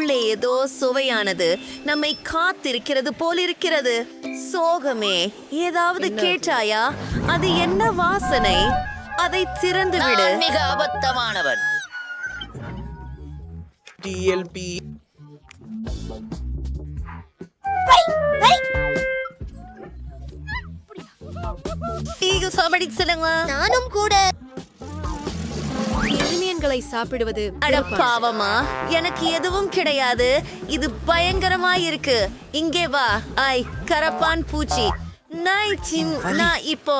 உள்ளே ஏதோ சுவையானது நம்மை காத்திருக்கிறது போலிருக்கிறது. சோகமே, ஏதாவது கேட்டாயா? அது என்ன வாசனை? அதை திறந்து விடு. மிக அபத்தமானவன். டிஎல்பி நானும் கூட எலிமியன்களை சாப்பிடுவது அட பாவமா, எனக்கு எதுவும் கிடையாது. இது பயங்கரமாயிருக்கு. இங்கே வா. ஐ கரப்பான் பூச்சி. நான் இப்போ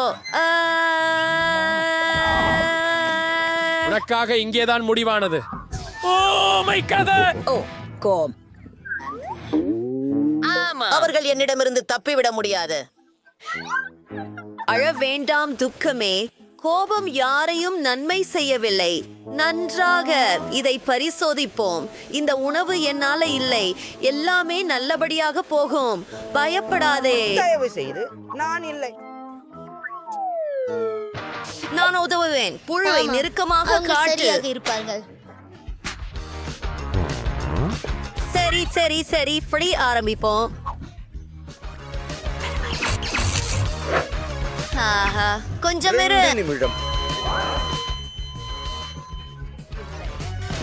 உனக்காக இங்கேதான் முடிவானது. Oh my god! ஓ கோம். ஆமா, அவர்கள் என்னிடமிருந்து தப்பிவிட முடியாது. அழ வேண்டாம் துக்கமே. கோபம் யாரையும் நன்மை செய்யவில்லை. நன்றாக இதை பரிசோதிப்போம். இந்த உணவு என்னால இல்லை. எல்லாமே நல்லபடியாக போகும். பயப்படாதே. தயவு செய்து நான் இல்லை. நான் உதவுவேன். புழுவை நெருக்கமாக அவங்க காட்டு. சரியாக இருப்பார்கள். சரி சரி சரி, ஃப்ரீ ஆரம்பிப்போம். ஆஹா, கொஞ்சம் இரு. 2 நிமிடம்.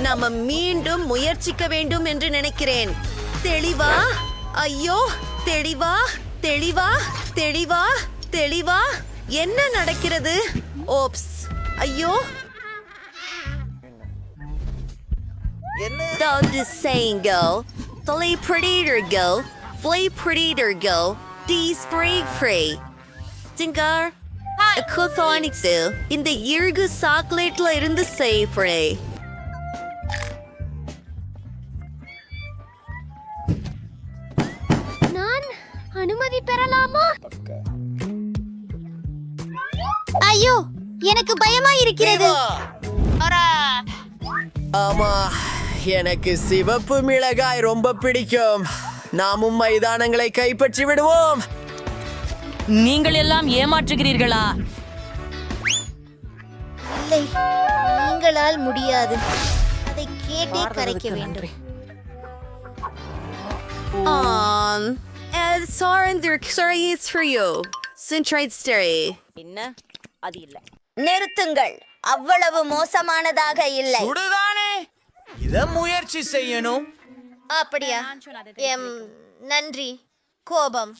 நாம மீண்டும் முயற்சிக்க வேண்டும் என்று நினைக்கிறேன். தெளிவா? ஐயோ, தெளிவா தெளிவா தெளிவா தெளிவா. என்ன நடக்கிறது? ஓப்ஸ், ஐயோ. Don't just saying go. Play predator go. Play predator go. D-spray free. Tinker. Kuthonics. இந்த இருகு சாக்லேட்ல இருந்து சேஃப்ரே. நான் அனுமதி பெறலாமா? ஐயோ, எனக்கு பயமா இருக்கிறது. ஆமா, எனக்கு சிவப்பு மிளகாய் ரொம்ப பிடிக்கும். நாமும் மைதானங்களை கைப்பற்றி விடுவோம். நீங்கள் எல்லாம் ஏமாற்றுகிறீர்களா? இல்லை, நீங்களால் முடியாது. அதை கேட்டே கரைக்க வேண்டும். Sorry, it's for you. Centrite Stary. என்ன? அது இல்ல. நிறுத்துங்கள். அவ்வளவு மோசமானதாக இல்லை. சுடுதானே, இத முயற்சி செய்யணும். அப்படியா? நன்றி. கோபம்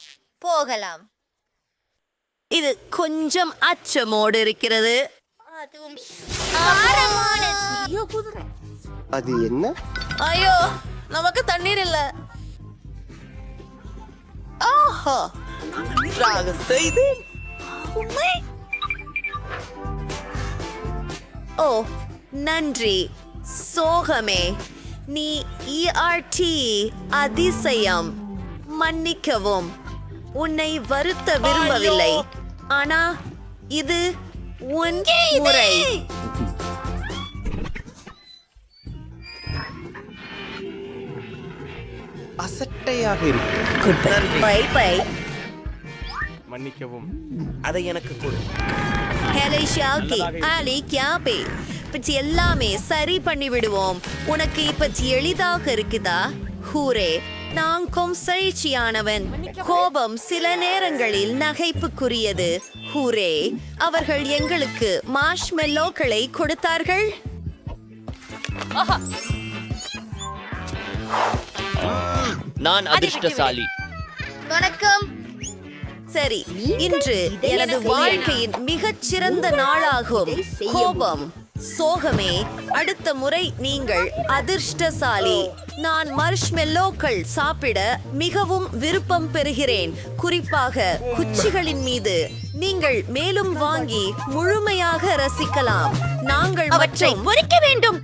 போகலாம். இது கொஞ்சம் அச்சமோடு இருக்கிறது. அது என்ன? ஐயோ, நமக்கு தண்ணீர் இல்ல. ஆஹா, நன்றாக செய்தேன். ஓ நன்றி. சோகமே, நீ ERT அதிசயம். மன்னிக்கவும், உன்னை வருத்த விரும்பவில்லை. ஆனா இது உன் முறை. அசட்டையாக இருக்கு. Bye bye. மன்னிக்கவும். அதை எனக்கு கொடு. ஹேலை ஷாக்கி, ஆலி கியாபே. பற்றி எல்லாமே சரி பண்ணி விடுவோம். உனக்கு இப்ப எளிதாக இருக்குதா? ஹூரே, நான் கொம்சைச்சியானவன். கோபம் சில நேரங்களில் நகைப்புக்குரியது. ஹூரே, அவர்கள் எங்களுக்கு மார்ஷ்மெல்லோக்களை கொடுத்தார்கள். நான் அதிர்ஷ்டசாலி. வணக்கம். சரி, இன்று எனது வாழ்க்கையின் மிகச்சிறந்த நாளாகும். கோபம், சோகமே, அடுத்த முறை நீங்கள் அதிர்ஷ்டசாலி. நான் மார்ஷ்மெல்லோக்கள் சாப்பிட மிகவும் விருப்பம் பெறுகிறேன். குறிப்பாக குச்சிகளின் மீது. நீங்கள் மேலும் வாங்கி முழுமையாக ரசிக்கலாம். நாங்கள் அவற்றை பொறிக்க வேண்டும்.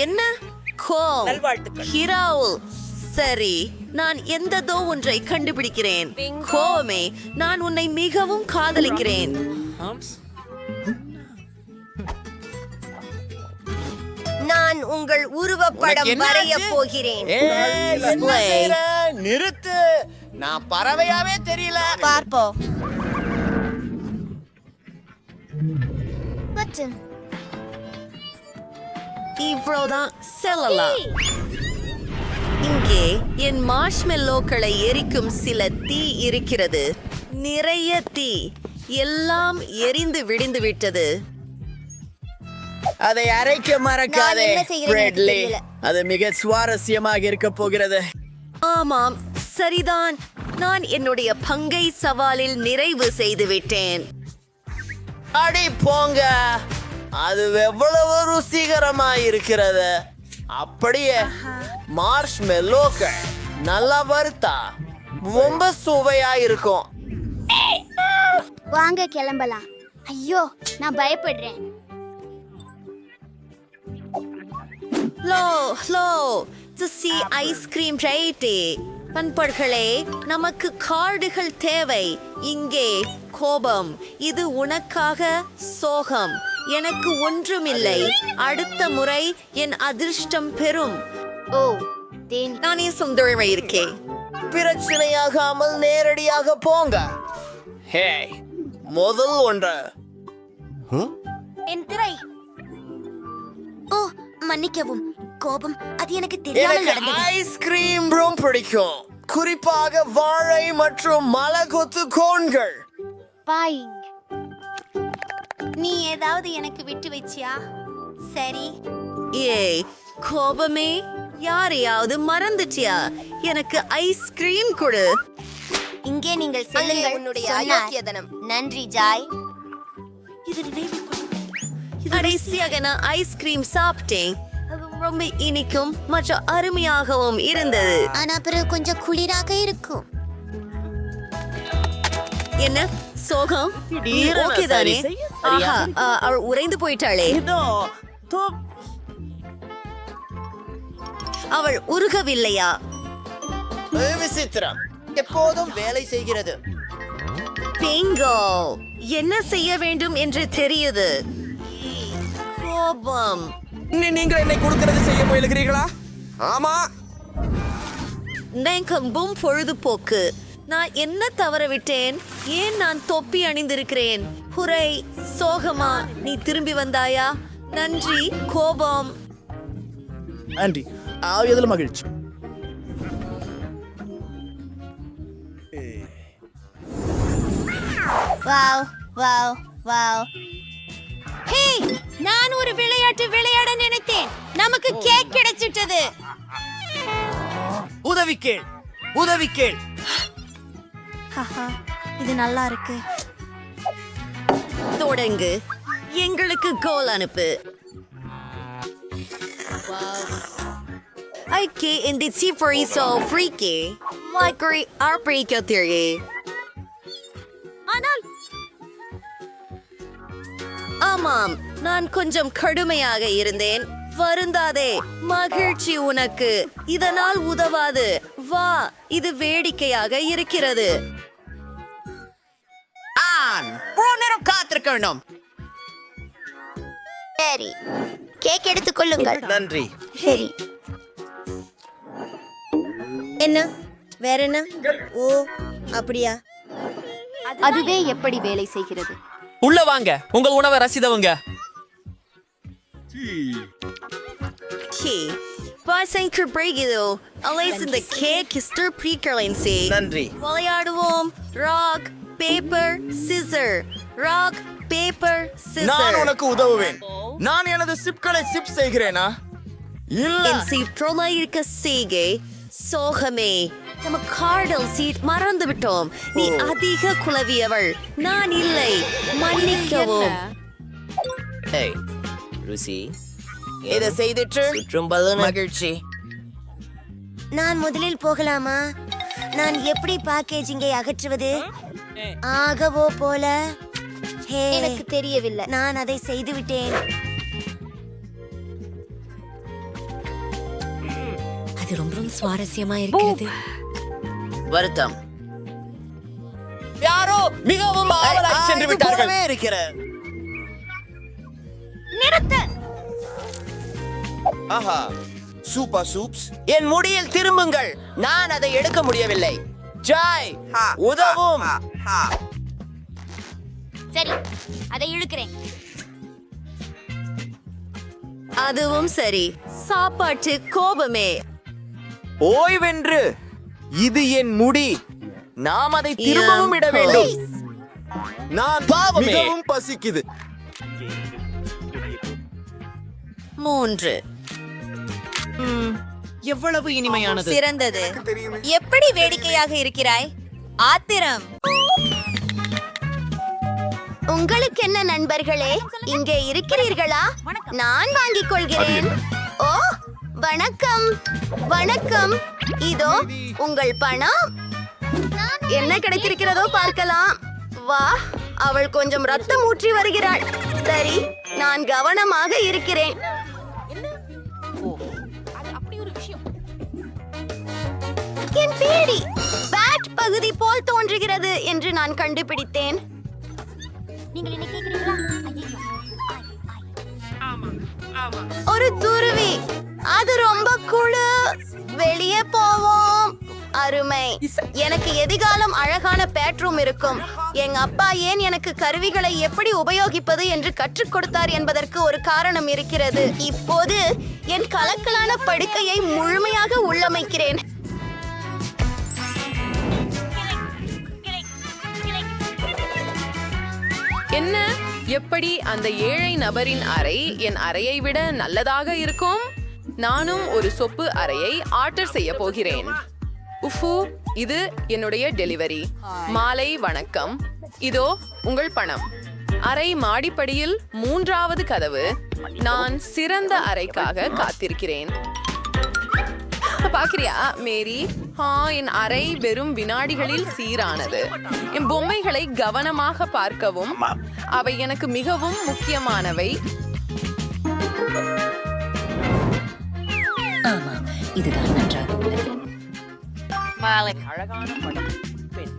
என்ன கோம்? ஹிராவுல். சரி, நான் எந்ததோ ஒன்றை கண்டுபிடிக்கிறேன். கோவமே, நான் உன்னை மிகவும் காதலிக்கிறேன். நான் உங்கள் உருவப்படம் வரைய போகிறேன். நிறுத்து. நான் பறவையாவே தெரியல. பார்ப்போம். இவ்வளவுதான் செல்லலாம். இங்கே என் மார்ஷ்மெல்லோக்களை எரிக்கும் சில தீ இருக்கிறது. நிறைய தீ. எல்லாம் எரிந்து விடிந்து விட்டது. அதை அரைக்க மறக்காதே நான் என்ன செய்கிறேன்னு எனக்கு பிரெட்லி. தெரியல. அது மிக சுவாரஸ்யமாக இருக்க போகிறது. ஆமாம், சரிதான். நான் என்னுடைய பங்கை சவாலில் நிறைவு செய்து விட்டேன். அடி போங்க, அது எவ்வளவு ருசிகரமா இருக்கிறது. அப்படியே மார்ஷ்மெல்லோக்கள் நல்லா வறுத்தா ரொம்ப சுவையா இருக்கும். வாங்க கிளம்பலாம். ஐயோ, நான் பயப்படுறேன். லோ சி ஐஸ்கிரீம் ரைட்டே. பண்பர்களே, நமக்கு கார்டுகள் தேவை. இங்கே கோபம். இது உனக்காக சோகம். எனக்கு ஒன்றுமில்லை. அடுத்த முறை என் அதிர்ஷ்டம் பெறும். ஓ, தேன். நானே சுந்தரமா இருக்கேன். பிரச்சனையாகாமல் நேரடியாக போங்க. ஹே, முதல் ஒன்று. என் திரை. ஓ, மன்னிக்கவும். கோபம், அது எனக்கு தெரியாமல் எனக்கு நடந்தது. ஐஸ்கிரீம் ரொம்ப பிடிக்கும், குறிப்பாக வாழை மற்றும் மலகொத்து கோன்கள். பாயிங். நீ ஏதாவது எனக்கு விட்டு வச்சியா? சரி. ஏய் கோபமே, யாரையாவது மறந்துட்டியா? எனக்கு ஐஸ்கிரீம் கொடு. இங்கே நீங்கள் அங்கே செல்லுங்கள். உன்னுடைய சொன்னார். அயோக்கியதனம். நன்றி ஜாய். இது கடைசியாக நான் ஐஸ்கிரீம் சாப்பிட்டேன். அது ரொம்ப இனிக்கும் மற்றும் அருமையாகவும் இருந்தது. ஆனா பிறகு கொஞ்சம் குளிராக இருக்கும். என்ன சோகம்? திடீரென ஓகே தானே? சரி செய்ய சரியா? ஆஹா, அவள் உறைந்து போயிட்டாளே. அவள் உருகவில்லையா? விசித்திரம், எப்போதும் வேலை செய்கிறது. பிங்கோ, என்ன செய்ய வேண்டும் என்று தெரியுது. கோபம். நீங்கள் என்னை கொடுக்கிறது செய்ய முயலுகிறீர்களா? ஆமா. நேக்கம்பும் பொழுதுபோக்கு. நான் என்ன தவற விட்டேன்? ஏன் நான் தொப்பி அணிந்திருக்கிறேன்? ஹுரை, சோகமா, நீ திரும்பி வந்தாயா? நன்றி கோபம். நன்றி, ஆகியதில் மகிழ்ச்சி. Wow wow wow. ஹே, நான் ஒரு விளையாட்டு விளையாட நினைத்தேன். நமக்கு கேக் கிடைச்சிட்டது. உதவி கேள், உதவி கேள். இது நல்லா இருக்கு. தொடங்கு. எங்களுக்கு கோல் அனுப்பு. ஐக்கே இந்த சீஃபரிசோ ஃப்ரீக்கே மைக்ரி ஆர்பிரிக்கோ திரி. ஆனால் ஆமாம், நான் கொஞ்சம் கடுமையாக இருந்தேன். வருந்தாதே, மகிழ்ச்சி உனக்கு. இதனால் உதவாது. வா, இது வேடிக்கையாக இருக்கிறது. காத்திருக்கணும். சரி, கேக் எடுத்துக்கொள்ளுங்கள். நன்றி. சரி. என்ன வேற என்ன? ஓ, அப்படியா? அதுவே எப்படி வேலை செய்கிறது? உள்ள வாங்க, உங்கள் உணவை ரசிதவங்க. Key. Passing Cabrigado. Alice in the cake is still pre-currency. நன்றி. விளையாடுவோம். Rock, paper, scissor. Rock, paper, scissor. நான் உனக்கு உதவுவேன். நான் எனது சிப்களை சிப் செய்கிறேனா? இல்ல. என் சீற்றமா இருக்க செய்கை. சோகமே, நம்ம கார்டல் சீட் மறந்து விட்டோம். நீ அதிக குலவியவள். நான் இல்லை. மன்னிக்கவும். ஏய், ருசி, இதை செய்துட்டு சுற்றும் மகிழ்ச்சி. நான் முதலில் போகலாமா? நான் எப்படி பேக்கேஜிங்கை அகற்றுவது? ஆகவோ போல. ஹே, எனக்கு தெரியவில்லை. நான் அதை செய்து விட்டேன். அது ரொம்ப சுவாரஸ்யமா இருக்கிறது. வருத்தம். யாரோ மிகவும் ஆவலாக சென்று விட்டார்கள். இருக்கிறது. நிறுத்து. ஆஹா, சூப்பர் சூப்ஸ். என் முடியில் திரும்புங்கள். நான் அதை எடுக்க முடியவில்லை. ஜாய், உதவும். சரி, அதை இழுக்கிறேன். அதுவும் சரி. சாப்பாட்டு கோபமே. ஓய்வென்று இது என் முடி. நாம் அதை திரும்பவும் இட வேண்டும். நான் பாவமே. மிகவும் பசிக்குது. 3. எவ்வளவு இனிமையானது. சிறந்தது. எப்படி வேடிக்கையாக இருக்கிறாய். ஆத்திரம். உங்களுக்கு என்ன நண்பர்களே, இங்கே இருக்கிறீர்களா? நான் வாங்கிக் கொள்கிறேன். ஓ, வணக்கம் வணக்கம். இதோ உங்கள் பணம். என்ன கிடைத்திருக்கிறதோ பார்க்கலாம். வா, அவள் கொஞ்சம் ரத்தம் ஊற்றி வருகிறாள். சரி, நான் கவனமாக இருக்கிறேன். என் பேடி பேட் பகுதி போல் தோன்றுகிறது என்று நான் கண்டுபிடித்தேன். ஒரு துருவி. அது ரொம்ப குழு. வெளியே போவோம். அருமை. எனக்கு எதிர்காலம் அழகான பெட்ரூம் இருக்கும். எங்க அப்பா ஏன் எனக்கு கருவிகளை எப்படி உபயோகிப்பது என்று கற்றுக் கொடுத்தார் என்பதற்கு ஒரு காரணம் இருக்கிறது. இப்போது என் கலக்கலான படுக்கையை முழுமையாக உள்ளமைக்கிறேன். என்ன, எப்படி அந்த ஏழை நபரின் அறை என் அறையை விட நல்லதாக இருக்கும்? நானும் ஒரு சொப்பு அறையை ஆர்டர் செய்ய போகிறேன். உஃபு, இது என்னுடைய டெலிவரி. மாலை வணக்கம். இதோ உங்கள் பணம். அறை மாடிப்படியில் 3வது கதவு. நான் சிறந்த அறைக்காக காத்திருக்கிறேன். பாக்கிறியா மேரி? என் அறை வெறும் வினாடிகளில் சீரானது. என் பொம்மைகளை கவனமாக பார்க்கவும், அவை எனக்கு மிகவும் முக்கியமானவை. அழகான படம். பெண்.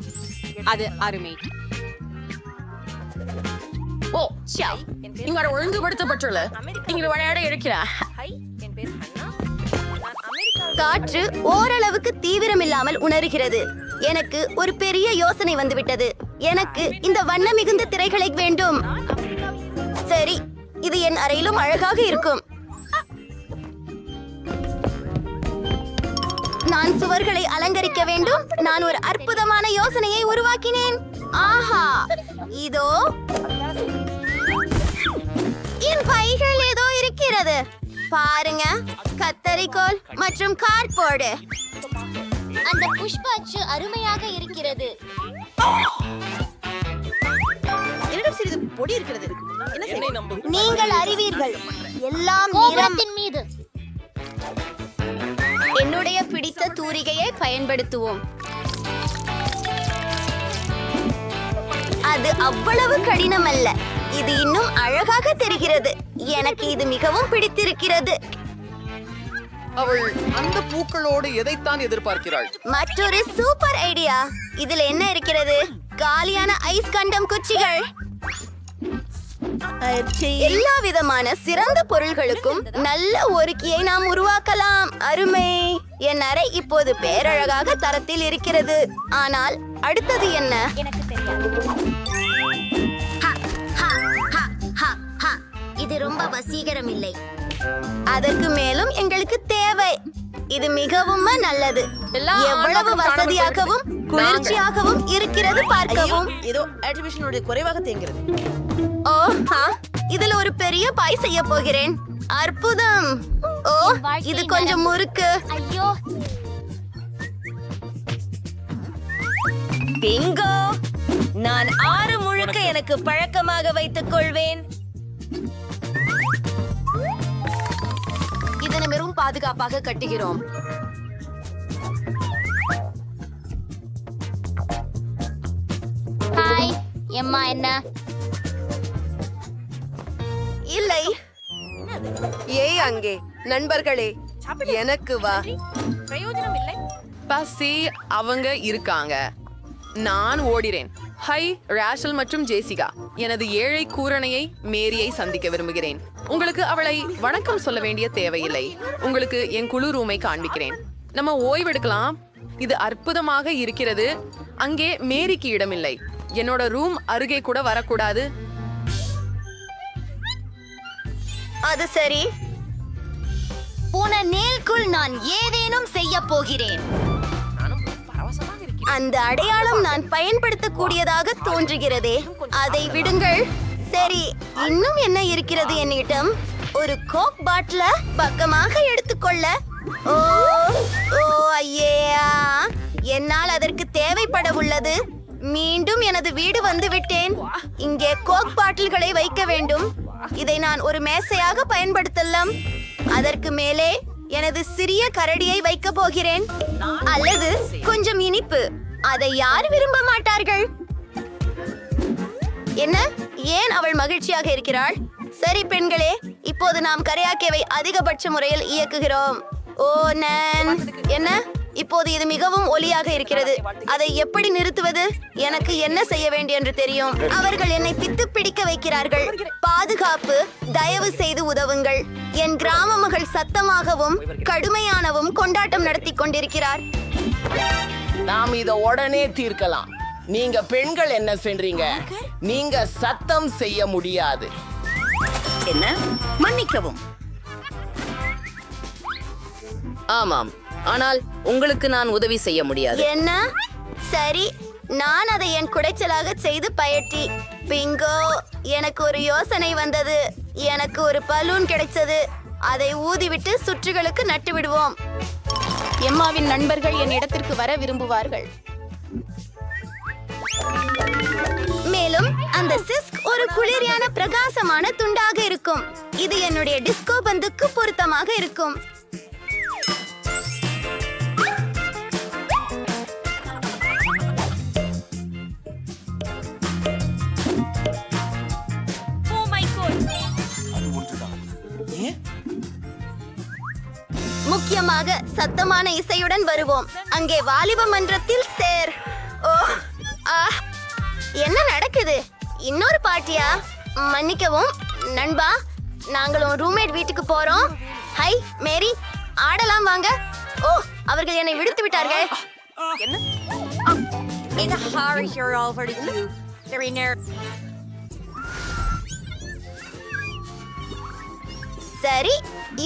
அது அருமை. ஓ, சியாவ். இங்க ஒழுங்குபடுத்தப்பட்டுள்ள இங்க விளையாட இருக்கிறா. காற்று ஓரளவுக்கு தீவிரமில்லாமல் உணர்கிறது. எனக்கு ஒரு பெரிய யோசனை வந்துவிட்டது. எனக்கு இந்த வண்ண மிகுந்த திரைகளை வேண்டும். சரி, இது என் அறையிலும் அழகாக இருக்கும். நான் சுவர்களை அலங்கரிக்க வேண்டும். நான் ஒரு அற்புதமான யோசனையை உருவாக்கினேன். ஆஹா, இதோ என் பைகள் ஏதோ இருக்கிறது. பாருங்க, கத்தரிக்கோல் மற்றும் கார்ட்போர்டு. அந்த புஷ்ப அச்சு அருமையாக இருக்கிறது. என்னிடம் சிறிது பொடி இருக்கிறது. நீங்கள் அறிவீர்கள், எல்லாம் நிறத்தின் மீது. என்னுடைய பிடித்த தூரிகையை பயன்படுத்துவோம். அது அவ்வளவு கடினம் அல்ல. இது இன்னும் அழகாக தெரிகிறது. எனக்கு இது மிகவும் பிடித்திருக்கிறது. அவள் அந்த பூக்களோடு எதைத்தான் எதிர்பார்க்கிறாள்? மற்றொரு சூப்பர் ஐடியா. இதில் என்ன இருக்கிறது? காலியான ஐஸ் கண்டம் குச்சிகள். எல்லா விதமான சிறந்த பொருள்களுக்கும் நல்ல ஒருக்கியை நாம் உருவாக்கலாம். அருமை. என் அறை இப்போது பேரழகாக தரத்தில் இருக்கிறது. ஆனால் அடுத்தது என்ன? எனக்கு தெரியாது. இது ரொம்ப வசீகரம் இல்லை. அதற்கு மேலும் எங்களுக்கு தேவை. இது மிகவும் நல்லது. எவ்வளவு வசதியாகவும் குளிர்ச்சியாகவும் இருக்கிறது பார்க்கவும். ஏதோ ஆர்டிஃபிஷியலுடைய குறைவாக தேங்கிறது. ஓ, இதுல ஒரு பெரிய பாய் செய்ய போகிறேன். அற்புதம். ஓ, இது கொஞ்சம் முறுக்கு. ஐயோ, பிங்கோ. நான் 6 முழுக்க எனக்கு பழக்கமாக வைத்துக் கொள்வேன். இதனை வெறும் பாதுகாப்பாக கட்டுகிறோம். ஹாய் எம்மா. என்ன இல்லை. ஏய் அங்கே நண்பர்களே, எனக்கு வா. பசி, அவங்க இருக்காங்க. நான் ஓடிறேன். ஹை ராஷல் மற்றும் ஜேசிகா. எனது ஏழை கூரணையை மேரியை சந்திக்க விரும்புகிறேன். உங்களுக்கு அவளை வணக்கம் சொல்ல வேண்டிய தேவையில்லை. உங்களுக்கு என் குழு ரூமை காண்பிக்கிறேன். நம்ம ஓய்வெடுக்கலாம். இது அற்புதமாக இருக்கிறது. அங்கே மேரிக்கு இடமில்லை. என்னோட ரூம் அருகே கூட வரக்கூடாது. அது சரி. போன நேல்குள் நான் ஏதேனும் செய்ய போகிறேன். அந்த அடையாளம் நான் பயன்படுத்தக்கூடியதாக தோன்றுகிறதே. அதை விடுங்கள். சரி, இன்னும் என்ன இருக்கிறது என்னிடம்? ஒரு கோக் பாட்டில பக்கமாக எடுத்துக்கொள்ள. ஓ ஓ ஐயா, என்னால் அதற்கு தேவைப்பட உள்ளது. மீண்டும் எனது வீடு வந்து விட்டேன். இங்கே கோக் பாட்டில்களை வைக்க வேண்டும். இதை நான் ஒரு மேசையாக பயன்படுத்தலாம். அதற்கு மேலே எனது சிறிய கரடியை வைக்க போகிறேன். அல்லது கொஞ்சம் இனிப்பு. அதை யார் விரும்ப மாட்டார்கள்? என்ன, ஏன் அவள் மகிழ்ச்சியாக இருக்கிறாள்? சரி பெண்களே, இப்போது நாம் கரையாக்கேவை அதிகபட்ச முறையில் இயக்குகிறோம். ஓ நான் என்ன, இப்போது இது மிகவும் ஒலியாக இருக்கிறது. அதை எப்படி நிறுத்துவது? எனக்கு என்ன செய்ய வேண்டும் என்று தெரியும். அவர்கள் என்னை பித்து பிடிக்க வைக்கிறார்கள். பாதுகாப்பு, தயவு செய்து உதவுங்கள். என் கிராம மகள் சத்தமாகவும் கடுமையானவும் கொண்டாட்டம் நடத்தி கொண்டிருக்கிறார். நாம் இத உடனே தீர்க்கலாம். நீங்க பெண்கள் என்ன செய்றீங்க? நீங்க சத்தம் செய்ய முடியாது. என்ன, மன்னிக்கவும். ஆமாம், ஆனால் உங்களுக்கு நான் உதவி செய்ய முடியாது. என்ன? சரி, நான் அதை என் குடைச்சலாக செய்து பயட்டி. பிங்கோ, எனக்கு ஒரு யோசனை வந்தது. எனக்கு ஒரு பலூன் கிடைச்சது. அதை ஊதிவிட்டு சுற்றுகளுக்கு நட்டு விடுவோம். எம்மாவின் நண்பர்கள் என் இடத்திற்கு வர விரும்புவார்கள். மேலும் அந்த சிஸ்க் ஒரு குளிரியான பிரகாசமான துண்டாக இருக்கும். இது என்னுடைய டிஸ்கோ பந்துக்கு பொருத்தமாக இருக்கும். முக்கியமாக சத்தமான இசையுடன் வருவோம். அங்கே வாலிப மன்றத்தில் சேர். ஓ ஆ, என்ன நடக்குது? இன்னொரு பார்ட்டியா? மன்னிக்கவும் நண்பா, நாங்களும் ரூம்மேட் வீட்டுக்கு போறோம். ஹை மேரி, ஆடலாம் வாங்க. ஓ, அவர்கள் என்னை விடுத்து விட்டார்கள். சரி,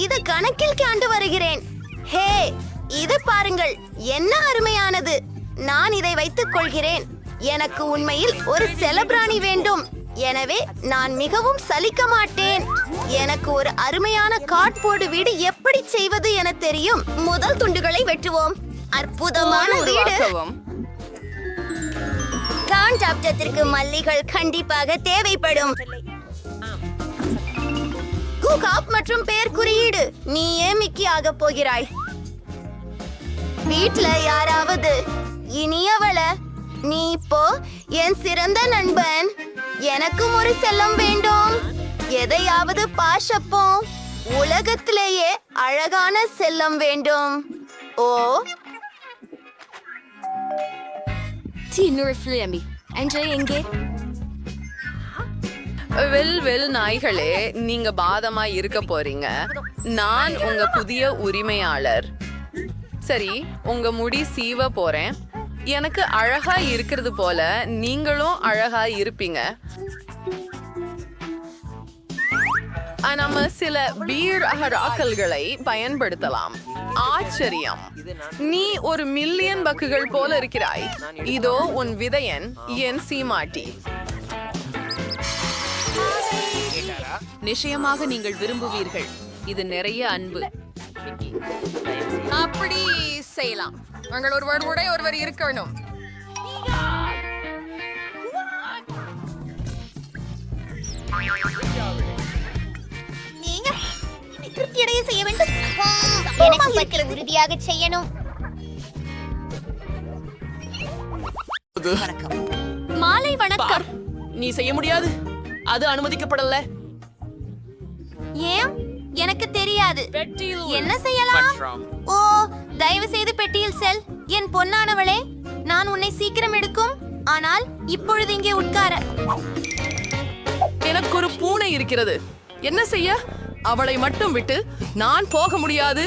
இது கணக்கில் காண்டு வருகிறேன். ஹே, இது பாருங்கள், என்ன அருமையானது. நான் இதை வைத்துக் கொள்கிறேன். எனக்கு உண்மையில் ஒரு செலபிராணி வேண்டும். எனவே நான் மிகவும் சலிக்க மாட்டேன். எனக்கு ஒரு அருமையான கார்ட்போர்டு வீடு எப்படி செய்வது என தெரியும். முதல் துண்டுகளை வெட்டுவோம். அற்புதமான வீடு. கான்டாப்டத்திற்கு மல்லிகள் கண்டிப்பாக தேவைப்படும். குகாப் மற்றும் பெயர் குறியீடு. நீ ஏன் மிக்கி ஆக போகிறாய்? வீட்ல யாராவது இனியவள, நீ இப்போ என் சிறந்த நண்பன். எனக்கும் ஒரு செல்லம் வேண்டும். எதையாவது பாஷப்போம். உலகத்திலேயே அழகான செல்லம் வேண்டும். ஓ எங்கே? வெல் நாய்களே, நீங்க பாதமா இருக்க போறீங்க. நான் உங்க புதிய உரிமையாளர். சரி, உங்க முடி சீவ போறேன். எனக்கு அழகா இருக்கிறது போல நீங்களும் அழகா இருப்பீங்க. நம்ம சில பீர் அகராக்கல்களை பயன்படுத்தலாம். ஆச்சரியம், நீ ஒரு மில்லியன் பக்குகள் போல இருக்கிறாய். இதோ உன் விதையன், என் சீமாட்டி. நிச்சயமாக நீங்கள் விரும்புவீர்கள். இது நிறைய அன்பு. அப்படி செய்யலாம். உங்கள் ஒருவர் இருக்கணும். திருப்தியடைய செய்ய வேண்டும். எனக்கு உறுதியாக செய்யணும். மாலை வணக்கம். நீ செய்ய முடியாது, அது அனுமதிக்கப்படல. ஏன்? எனக்கு தெரியாது. என்ன செய்யலாம்? ஓ, தயவு செய்து பெட்டியில் செல். என் பொன்னானவளே, நான் உன்னை சீக்கிரம் எடுக்கும். ஆனால் இப்பொழுது இங்கே உட்கார. எனக்கு ஒரு பூனை இருக்கிறது. என்ன செய்ய? அவளை மட்டும் விட்டு நான் போக முடியாது.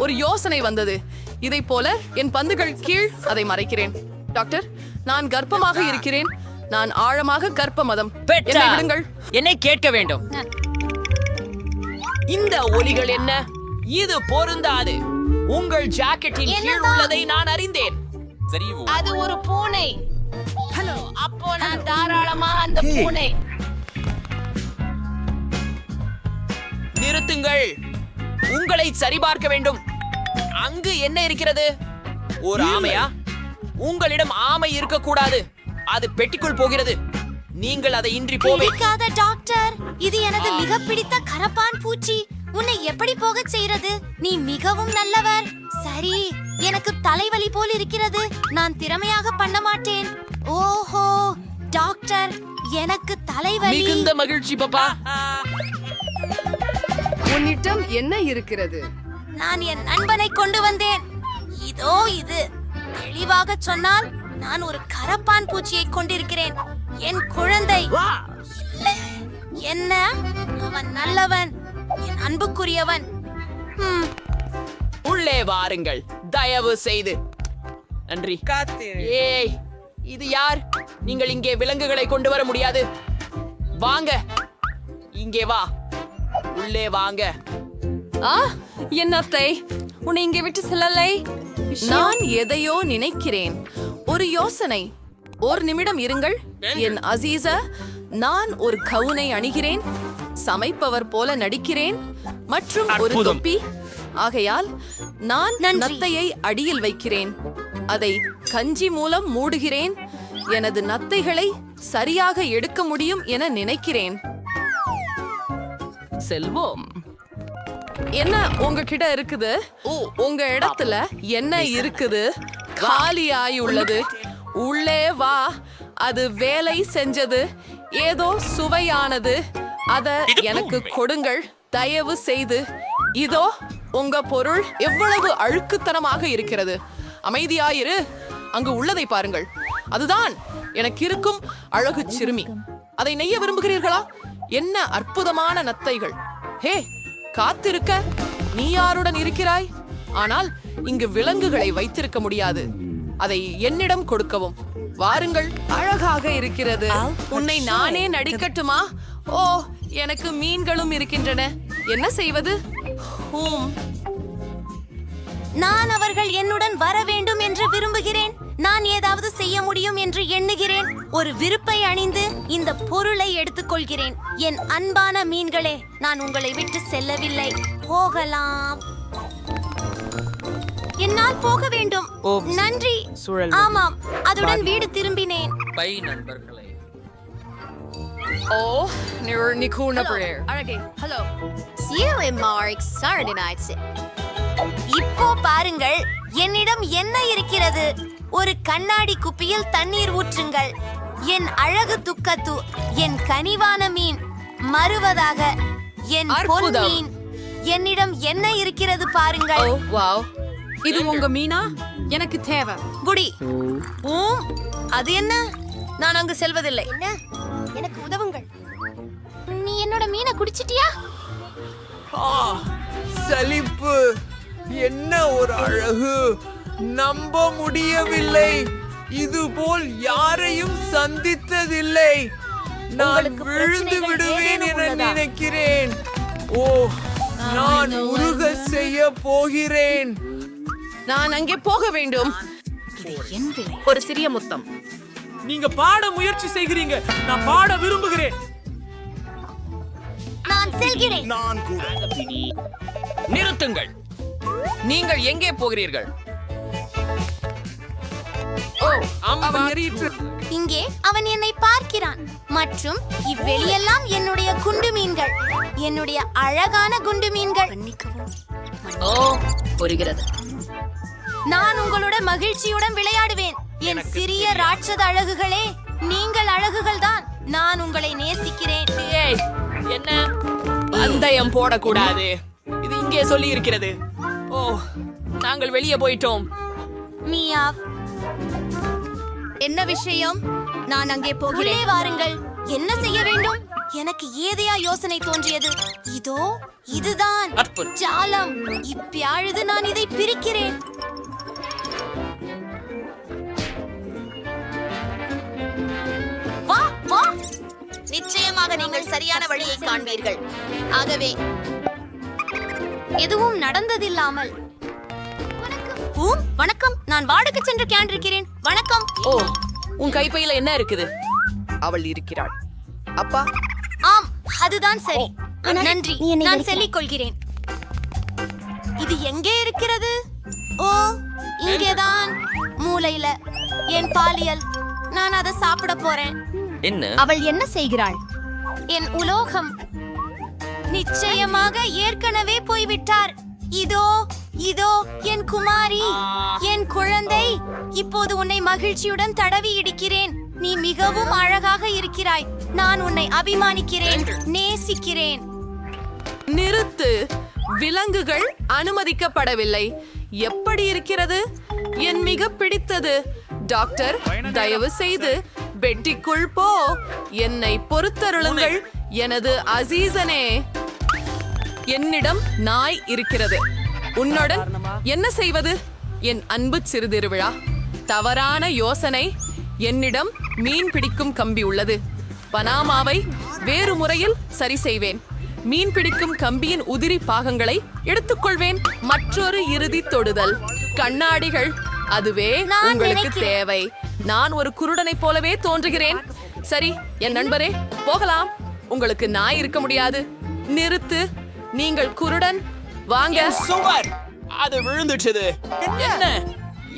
ஒரு யோசனை வந்தது. இதை போல என் பந்துகள் கீழ் அதை மறைக்கிறேன். டாக்டர், நான் கர்ப்பமாக இருக்கிறேன். நான் ஆழமாக கர்ப்ப மதம். என்னை விடுங்கள். என்னை கேட்க வேண்டும். இந்த ஒலிகள் என்ன? இது பொருந்தாது. உங்கள் ஜாக்கெட்டின் கீழ் உள்ளதை நான் அறிந்தேன். அது ஒரு பூனை. அப்போ நான் தாராளமா அந்த பூனை. நிறுத்துங்கள். உங்களை சரிபார்க்க வேண்டும். அங்கு என்ன இருக்கிறது? ஒரு ஆமையா? உங்களிடம் ஆமை இருக்கக்கூடாது. அது பெட்டிக்குள் போகிறது. நீங்கள் அதை இன்றி போவே. பிடிக்காத டாக்டர், இது எனது மிக பிடித்த கரப்பான் பூச்சி. உன்னை எப்படி போகச் செய்யறது? நீ மிகவும் நல்லவர். சரி, எனக்கு தலைவலி போல் இருக்கிறது. நான் திறமையாக பண்ண மாட்டேன். ஓஹோ டாக்டர், எனக்கு தலைவலி. மிகுந்த மகிழ்ச்சி பாப்பா. உன்னிடம் என்ன இருக்கிறது? நான் என் நண்பனை கொண்டு வந்தேன். இதோ இது. தெளிவாக சொன்னால் நான் ஒரு கரப்பான் பூச்சியை கொண்டிருக்கிறேன். என் குழந்தை. இல்லை. என்ன? அவன் நல்லவன், என் அன்புக்குரியவன். உள்ளே வாருங்கள் தயவு செய்து. நன்றி. ஏய், இது யார்? நீங்கள் இங்கே விலங்குகளை கொண்டு வர முடியாது. வாங்க, இங்கே வா. உள்ளே வாங்க. என்னத்தை உன்னை இங்கே விட்டு செல்லலை. நான் எதையோ நினைக்கிறேன். ஒரு யோசனை. ஒரு நிமிடம் இருங்கள் என் அசீசா. நான் ஒரு கவுனை அணிகிறேன், சமைப்பவர் போல நடிக்கிறேன் மற்றும் ஒரு தொப்பி. ஆகையால் நான் நத்தையை அடியில் வைக்கிறேன், அதை கஞ்சி மூலம் மூடுகிறேன். எனது நத்தைகளை சரியாக எடுக்க முடியும் என நினைக்கிறேன். செல்வோம். என்ன உங்ககிட்ட இருக்குது? உங்க இடத்துல என்ன இருக்குது? காலியாய் உள்ளது. உள்ளே வா. அது வேலை செஞ்சது. ஏதோ சுவையானது. அத எனக்கு கொடுங்கள் தயவு செய்து. இதோ உங்க பொருள். எவ்வளவு அழுக்குத்தனமாக இருக்கிறது. அமைதியாயிரு. அங்கு உள்ளதை பாருங்கள். அதுதான் எனக்கு இருக்கும் அழகு சிறுமி. அதை நெய்ய விரும்புகிறீர்களா? என்ன அற்புதமான நத்தைகள். ஹே, காத்திருக்க. நீ யாருடன் இருக்கிறாய்? ஆனால் இங்கு விலங்குகளை வைத்திருக்க முடியாது. அதை என்னிடம் கொடுக்கவும். வாருங்கள். அழகாக இருக்கிறது. உன்னை நானே நடிக்கட்டுமா? ஓ, எனக்கு மீன்களும் இருக்கின்றன. என்ன செய்வது? நான் அவர்கள் என்னுடன் வர வேண்டும் என்று விரும்புகிறேன். நான் ஏதாவது செய்ய முடியும் என்று எண்ணுகிறேன். ஒரு விருப்பை அணிந்து இந்த பொருளை எடுத்துக்கொள்கிறேன். என் அன்பான மீன்களே, நான் உங்களை விட்டு செல்லவில்லை. போகலாம். என்னால் போக வேண்டும். நன்றி. ஆமாம், அதுடன் வீடு திரும்பினேன். பை நண்பர்களே. ஓ, நிக்கூன பிரேயர். ஹலோ. இப்போ பாருங்கள், என்னிடம் என்ன இருக்கிறது? ஒரு கண்ணாடி குப்பியில் தண்ணீர் ஊற்றுங்கள். என் அழகு துக்கத்து, என் கனிவான மீன் மறுவதாக, என் பொன் மீன். என்னிடம் என்ன இருக்கிறது பாருங்கள். வாவ், இது உங்க மீனா? எனக்கு தேவை. குடி. அது என்ன? நான் அங்கு செல்வதில்லை. என்ன? எனக்கு உதவுங்கள். நீ என்னோட மீனை குடிச்சிட்டியா? சலிப்பு. என்ன ஒரு அழகு. நம்ப முடியவில்லை. இதுபோல் யாரையும் சந்தித்ததில்லை. நான் விழுந்து விடுவேன் என நினைக்கிறேன். ஓ, நான் உருக செய்ய போகிறேன். நான் அங்கே போக வேண்டும். ஒரு சிறிய முத்தம். நீங்க பாட முயற்சி செய்கிறீங்க. நான் பாட விரும்புகிறேன். நான் செல்கிறேன். நான் கூட. நிறுத்துங்கள். நீங்கள் எங்கே போகிறீர்கள்? இங்கே அவன் என்னை பார்க்கிறான். மற்றும் இவ்வெளியெல்லாம் என்னுடைய குண்டு மீன்கள், என்னுடைய அழகான குண்டு மீன்கள். ஓ, புரிகிறது. நான் உங்களோட மகிழ்ச்சியுடன் விளையாடுவேன். என் சிறிய ராட்சத அழகுகளே, நீங்கள் அழகுகள் தான். நான் உங்களை நேசிக்கிறேன். ஏய், என்ன? பந்தயம் போடக்கூடாது. இது இங்கே சொல்லி இருக்கிறது. ஓ, நாங்கள் வெளியே போயிட்டோம். மியாவ். என்ன விஷயம்? நான் அங்கே உள்ளே போகிறேன். வாருங்கள். என்ன செய்ய வேண்டும்? எனக்கு ஏதையா யோசனை தோன்றியது. இதோ இதுதான் அற்புதம். ஜாலம். இப்பொழுது நான் இதை பிரிக்கிறேன். வா வா. நிச்சயமாக நீங்கள் சரியான வழியை காண்பீர்கள். ஆகவே எதுவும் நடந்ததில்லாமல். வணக்கம், நான் வாடகை சென்று கேண்டிருக்கிறேன். வணக்கம். ஓ, உன் கைப்பையில என்ன இருக்குது? அவள் இருக்கிறாள். அப்பா, ஆம், அதுதான் சரி. நன்றி, நான் சொல்லிக் கொள்கிறேன். இது எங்கே இருக்கிறது? ஓ, இங்கேதான், மூலையில. என் பாலியல், நான் அதை சாப்பிட போறேன். என்ன? அவள் என்ன செய்கிறாள்? என் உலோகம் நிச்சயமாக ஏற்கனவே போய்விட்டார். இதோ இதோ என் குமாரி, என் குழந்தை. இப்போது உன்னை மகிழ்ச்சியுடன் தடவி இடிக்கிறேன். நீ மிகவும் அழகாக இருக்கிறாய். நான் உன்னை அபிமானிக்கிறேன், நேசிக்கிறேன். நிறுத்து. விலங்குகள் அனுமதிக்கப்படவில்லை. எப்படி இருக்கிறது? என் மிக பிடித்தது. டாக்டர், தயவு செய்து பெட்டிக்குள் போ. என்னை பொறுத்தருளுங்கள் எனது அசீசனே. என்னிடம் நாய் இருக்கிறது. உன்னுடன் என்ன செய்வது? என் அன்பு சிறுதிருவிழா. தவறான யோசனை. என்னிடம் மீன் பிடிக்கும் கம்பி உள்ளது. பனாமாவை வேறு முறையில் சரி செய்வேன். மீன் பிடிக்கும் கம்பியின் உதிரி பாகங்களை எடுத்துக்கொள்வேன். மற்றொரு இறுதி தொடுதல். கண்ணாடிகள். அதுவே உங்களுக்கு தேவை. நான் ஒரு குருடனைப் போலவே தோன்றுகிறேன். சரி, என் நண்பரே, போகலாம். உங்களுக்கு நாய் இருக்க முடியாது. நிறுத்து. நீங்கள் குருடன். வாங்க. சுவர் அது விழுந்துட்டது. என்ன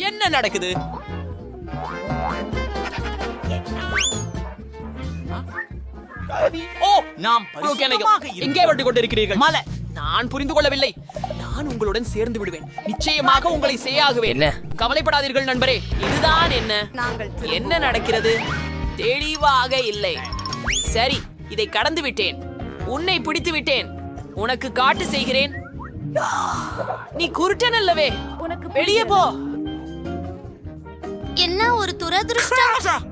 என்ன நடக்குது? ஓ, நாம் எங்கே வந்து கொண்டிருக்கிறீர்கள்? மலை, நான் புரிந்து கொள்ளவில்லை. நான் உங்களுடன் சேர்ந்து விடுவேன். நிச்சயமாக உங்களை செய்யாகுவேன். கவலைப்படாதீர்கள் நண்பரே. இதுதான் என்ன? என்ன நடக்கிறது? தெளிவாக இல்லை. சரி, இதை கடந்து விட்டேன். உன்னை பிடித்து விட்டேன். உனக்கு காட்டு செய்கிறேன். நீ குருட்டன் அல்லவே. வெளியே போ. என்ன ஒரு துரதிருஷ்டம்.